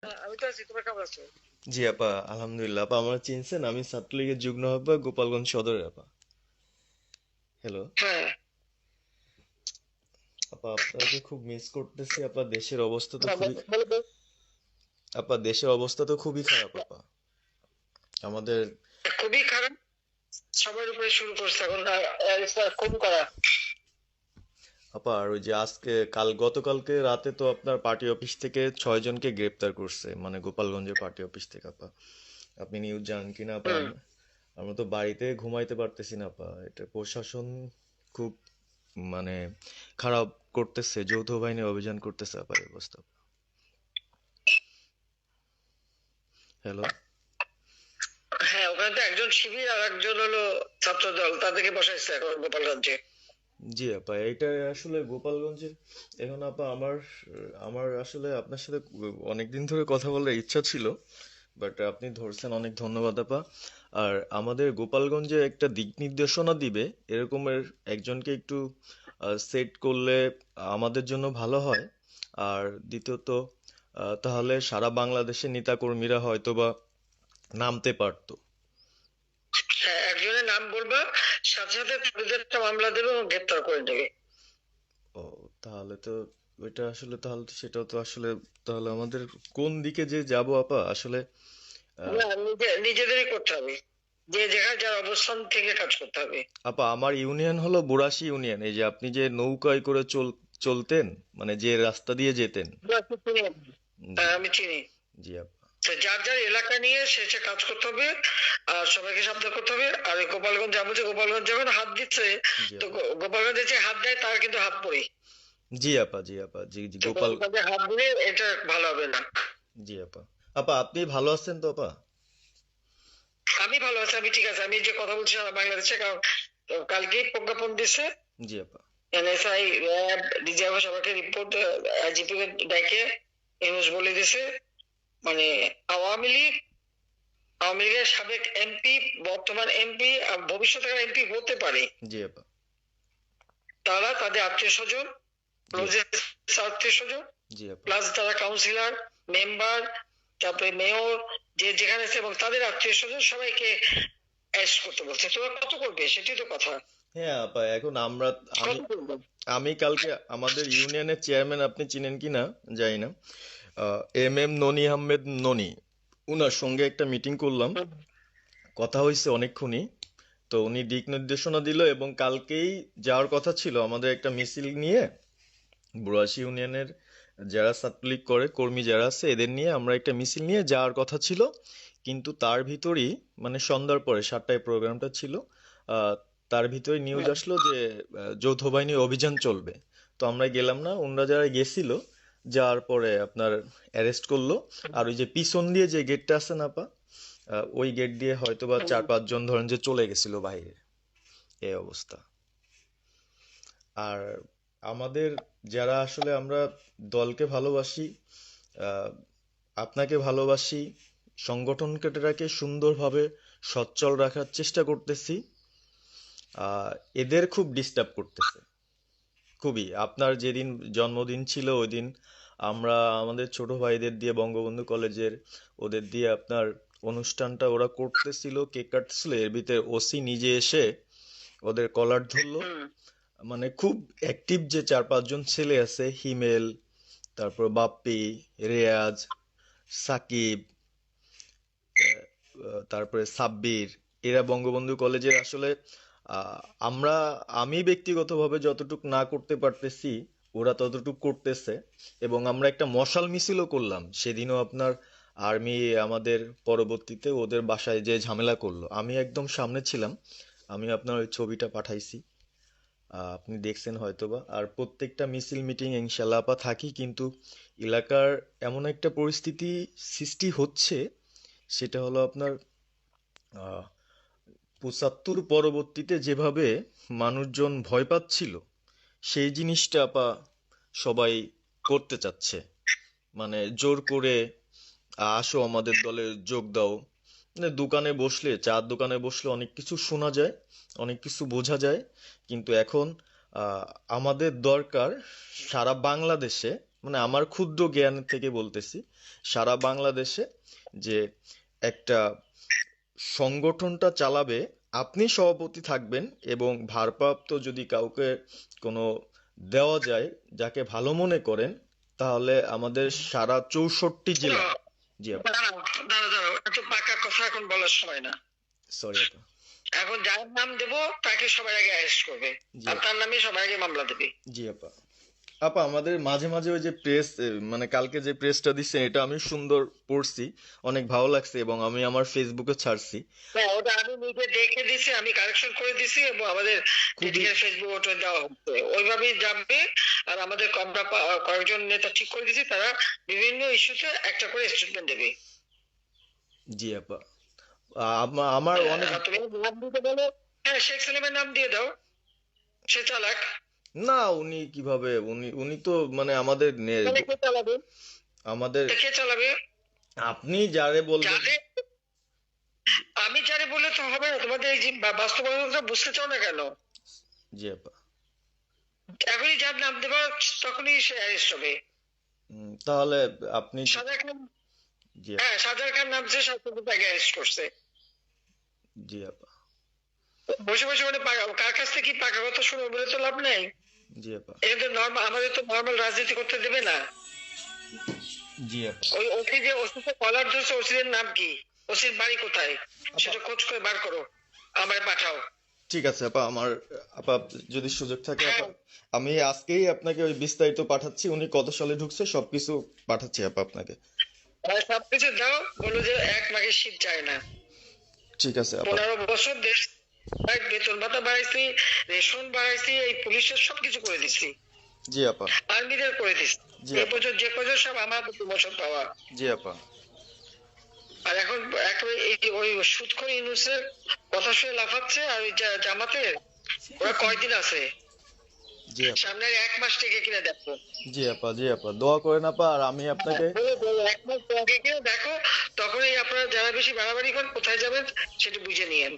আমি তো আছি, তোমার কেমন আছো? জি আপা, আলহামদুলিল্লাহ। আপা আমার চিনছেন, আমি ছাত্রলীগের যুগ্ম আহ্বায়ক, গোপালগঞ্জ সদরের আপা। হ্যালো হ্যাঁ। আপা, আপনাকে খুব মিস করতেছি আপা। দেশের অবস্থা তো হ্যাঁ, খুবই বলো বলো। আপা, দেশের অবস্থা তো খুবই খারাপ আপা। আমাদের খুবই খারাপ। সবার উপরে শুরু করছে এখন কম করা। আপা, আর ওই যে আজকে গতকালকে রাতে তো আপনার পার্টি অফিস থেকে 6 জনকে গ্রেপ্তার করছে, মানে গোপালগঞ্জের পার্টি অফিস থেকে আপা। আপনি নিউজ জানেন কিনা আপা? হুম। আমরা তো বাড়িতে ঘুমাইতে পারতেছি না আপা। এটা প্রশাসন খুব মানে খারাপ করতেছে, যৌথ বাহিনী অভিযান করতেছে আপা, এই অবস্থা। হ্যালো। হ্যাঁ, ওখানে তো একজন শিবির আর একজন হলো ছাত্র দল, তাদেরকে বসাইছে এখন গোপালগঞ্জে। জি আপা, এটা আসলে গোপালগঞ্জের এখন আপা আমার আমার আসলে আপনার সাথে অনেকদিন ধরে কথা বলার ইচ্ছা ছিল, বাট আপনি ধরছেন, অনেক ধন্যবাদ আপা। আর আমাদের গোপালগঞ্জে একটা দিক নির্দেশনা দিবে এরকমের একজনকে একটু সেট করলে আমাদের জন্য ভালো হয়। আর দ্বিতীয়ত তাহলে সারা বাংলাদেশের নেতাকর্মীরা হয়তোবা নামতে পারতো। হ্যাঁ, একজনের নাম বলবা, সাথে সাথে তাদের একটা মামলা দেবে এবং গ্রেপ্তার করে নেবে। ও, তাহলে তো ওইটা আসলে, তাহলে তো সেটাও তো আসলে, তাহলে আমাদের কোন দিকে যে যাব আপা আসলে। আহ, না, নিজেদেরই করতে হবে। যে যেখানে যার অবস্থান থেকে কাজ করতে হবে। আপা, আমার ইউনিয়ন হলো বুড়াশি ইউনিয়ন। এই যে আপনি যে নৌকায় করে চলতেন, মানে যে রাস্তা দিয়ে যেতেন। আমি চিনি। জি। হ্যাঁ, আমি চিনি। জি আপা। তো যার যার এলাকা নিয়ে সে সে কাজ করতে হবে। আর সবাইকে সাবধান করতে হবে। আর এই গোপালগঞ্জ যাবো, যে গোপালগঞ্জ যখন হাত দিচ্ছে, জি তো আপা। গোপালগঞ্জে যে হাত দেয় তার কিন্তু হাত পড়ে। জি আপা। জি আপা। জি জি তো গোপাল। গোপালগঞ্জে হাত দিলে এটা ভালো হবে না। জি আপা। আপা, আপনি ভালো আছেন তো আপা? আমি ভালো আছি, আমি ঠিক আছে। আমি যে কথা বলছি সারা বাংলাদেশে, কারণ তো কালকেই প্রজ্ঞাপন দিছে। জি আপা। এনএসআই, র্যাব, ডিজিএফ সবাইকে রিপোর্ট, আইজিপি কে ডেকে নিউজ বলে দিছে। মানে আওয়ামী লীগ, আওয়ামী লীগের সাবেক এমপি, বর্তমান এমপি, ভবিষ্যতে এমপি হতে পারে, জি আপা। তারা তাদের আত্মীয় স্বজন, জি আপা। ক্লোজেস্ট আত্মীয় স্বজন, জি আপা। প্লাস তারা কাউন্সিলর, মেম্বার, তারপরে মেয়র, যে যেখানে আছে, এবং তাদের আত্মীয় স্বজন সবাইকে অ্যারেস্ট করতে বলছে। তোমরা কত করবে সেটাই তো কথা। হ্যাঁ আপা, এখন আমরা আমি কত করবে? আমি কালকে আমাদের ইউনিয়নের চেয়ারম্যান, আপনি চিনেন কি না জানি না, এম ননি আহমেদ ননি, উনার সঙ্গে একটা মিটিং করলাম। কথা হয়েছে অনেকক্ষণই। তো উনি দিক নির্দেশনা দিল, এবং কালকেই যাওয়ার কথা ছিল আমাদের একটা মিছিল নিয়ে। বুড়াশি ইউনিয়নের যারা ছাত্রলীগ করে কর্মী যারা আছে, এদের নিয়ে আমরা একটা মিছিল নিয়ে যাওয়ার কথা ছিল। কিন্তু তার ভিতরই, মানে সন্ধ্যার পরে 7টায় প্রোগ্রামটা ছিল। আহ, তার ভিতরে নিউজ আসলো যে যৌথ বাহিনী অভিযান চলবে। তো আমরা গেলাম না। ওনারা যারা গেছিল, যাওয়ার পরে আপনার অ্যারেস্ট করলো। আর ওই যে পিছন দিয়ে যে গেটটা আছে না আপা, ওই গেট দিয়ে হয়তোবা 4-5 জন ধরেন যে চলে গেছিল বাইরে। এই অবস্থা। আর আমাদের যারা আসলে আমরা দলকে ভালোবাসি, আহ, আপনাকে ভালোবাসি, সংগঠনটাকে সুন্দরভাবে সচ্ছল রাখার চেষ্টা করতেছি, আহ, এদের খুব ডিস্টার্ব করতেছে। খুবই, আপনার যেদিন জন্মদিন ছিল ওই দিন আমরা আমাদের ছোট ভাইদের দিয়ে, বঙ্গবন্ধু কলেজের ওদের দিয়ে আপনার অনুষ্ঠানটা ওরা করতেছিল, কেক কাটতেছিল, এর ভিতরে ওসি নিজে এসে ওদের কলার ধরলো। হুম। মানে খুব অ্যাক্টিভ যে 4-5 জন ছেলে আছে, হিমেল, তারপর বাপ্পি, রেয়াজ, সাকিব, তারপরে সাব্বির, এরা বঙ্গবন্ধু কলেজের আসলে, আহ, আমরা আমি ব্যক্তিগতভাবে যতটুক না করতে পারতেছি, ওরা ততটুক করতেছে। এবং আমরা একটা মশাল মিছিলও করলাম সেদিনও আপনার। আর্মি আমাদের পরবর্তীতে ওদের বাসায় যে ঝামেলা করলো, আমি একদম সামনে ছিলাম। আমি আপনার ওই ছবিটা পাঠাইছি, আপনি দেখছেন হয়তোবা। আর প্রত্যেকটা মিছিল মিটিং ইনশাল্লাহ আপা থাকি, কিন্তু এলাকার এমন একটা পরিস্থিতি সৃষ্টি হচ্ছে, সেটা হলো আপনার 75 পরবর্তীতে যেভাবে মানুষজন ভয় পাচ্ছিল, সেই জিনিসটা আপা সবাই করতে চাচ্ছে। মানে জোর করে আসো আমাদের দলে যোগ দাও। মানে দোকানে বসলে, চার দোকানে বসলে অনেক কিছু শোনা যায়, অনেক কিছু বোঝা যায়। কিন্তু এখন আহ, আমাদের দরকার সারা বাংলাদেশে মানে আমার ক্ষুদ্র জ্ঞান থেকে বলতেছি, সারা বাংলাদেশে যে একটা সংগঠনটা চালাবে, আপনি সভাপতি থাকবেন এবং ভারপ্রাপ্ত যদি কাউকে কোনো দেওয়া যায় যাকে ভালো মনে করেন, তাহলে আমাদের সারা 64 জেলা। জি আপা। দাঁড়াও দাঁড়াও দাঁড়াও, এত পাকা কথা এখন বলার সময় না। সরি আপা। এখন যার নাম দেবো তাকে সবার আগে অ্যারেস্ট করবে, জি আর আপা। তার নামে সবার আগে মামলা দেবে। জি আপা। আপা আমাদের মাঝে মাঝে ওই যে প্রেস, মানে কালকে যে প্রেসটা দিচ্ছেন এটা আমি সুন্দর পড়ছি, অনেক ভালো লাগছে এবং আমি আমার ফেসবুকে ছাড়ছি। হ্যাঁ, ওটা আমি নিজে দেখে দিছি, আমি কারেকশন করে দিছি এবং আমাদের খুবই। টিটিআর ফেসবুক ওটা দেওয়া হচ্ছে, ওইভাবেই যাবে। আর আমাদের আমরা কয়েকজন নেতা ঠিক করে দিছি, তারা বিভিন্ন ইস্যুতে একটা করে স্টেটমেন্ট দেবে। জি আপা। আমার অনেক। আর তুমি নাম দিতে বলো, হ্যাঁ শেখ সেলিমের নাম দিয়ে দাও, সে চালাক। না, উনি কিভাবে, উনি উনি তো মানে আমাদের তাহলে কে চালাবে? আমাদের তা কে চালাবে? আপনি যারে বলবেন। যাদের, আমি যারে বললে তো হবে না, তোমাদের এই যে বাস্তবতা বুঝতে চাও না কেন? জি আপা। এখনই যার নাম দেবা তখনই সে অ্যারেস্ট হবে। তাহলে আপনি। সাজা খান, জি আপা। হ্যাঁ সাজার খান নামছে, সব কিন্তু তাকে অ্যারেস্ট করছে। জি আপা। বসে বসে মানে কার কাছ থেকে কি পাকা কথা শুনে বলে তো লাভ নেই। জি আপা। এটা তো নর্মাল, আমাদের তো নর্মাল রাজনীতি করতে দেবে না। জি আপা। ওই ওসি যে ওসিকে কলার ধরছে, ওসির নাম কি, ওসির বাড়ি কোথায়, আপা সেটা খোঁজ করে বার করো, আমায় পাঠাও। ঠিক আছে আপা, আমার আপা যদি সুযোগ থাকে হ্যাঁ, আপা, আমি আজকেই আপনাকে ওই বিস্তারিত পাঠাচ্ছি, উনি কত সালে ঢুকছে সবকিছু পাঠাচ্ছি আপা আপনাকে। আর সবকিছু দাও, বলো যে এক মাঘের শীত যায় না। ঠিক আছে আপা। 15 বছর দেশ, বেতন ভাতা বাড়াইছি, রেশন বাড়াইছি, এই পুলিশের সবকিছু করে দিচ্ছি, জি আপা। আর্মিদের করে দিচ্ছি। জি এই আপা। বছর যে বছর সব আমার প্রমোশন পাওয়া। জি আপা। আর এখন একেবারে এই ওই সুদখোর ইউনূসের কথা শুনে লাফাচ্ছে, আর ওই জামাতের, ওরা কয়দিন আছে, জি আপা। সামনে আর 1 মাস থেকে কিনা দেখো। জি আপা। জি আপা, দোয়া করেন আপা, আর আমি আপনাকে। বলো, বলো, 1 মাস থেকে কিনা দেখো, তখনই আপনারা যারা বেশি বাড়াবাড়ি করেন কোথায় যাবেন সেটা বুঝে নিয়েন।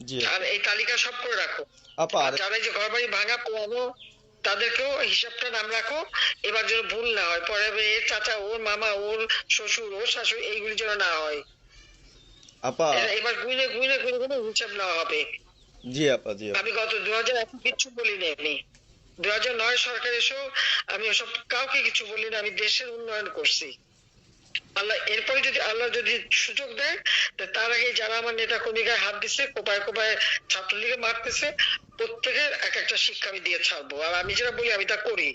জি আর আপা। এই তালিকা সব করে রাখো। আপা আর আর। যারা এই যে ঘর বাড়ি ভাঙা পোড়ানো, তাদেরকেও হিসাবটা নাম রাখো, এবার যেন ভুল না হয়, পরে আবার এর চাচা, ওর মামা, ওর শ্বশুর, ওর শাশুড়ি, এইগুলি যেন না হয়। আপা। এবার গুইনে গুইনে গুইনে গুইনে হিসাব নেওয়া হবে। জি আপা। জি আপা। আমি গত 2001 কিচ্ছু বলিনি, আমি 2009 সরকার এসেও আমি ওসব কাউকে কিছু বলিনি, আমি দেশের উন্নয়ন করছি। আল্লাহ এরপরে যদি আল্লাহ যদি সুযোগ দেয়, তার আগে যারা আমার নেতা কর্মীকে হাত দিচ্ছে, কোপায় কোপায় ছাত্রলীগে মারতেছে, প্রত্যেকের এক একটা শিক্ষা আমি দিয়ে ছাড়বো। আর আমি যেটা বলি আমি তা করি।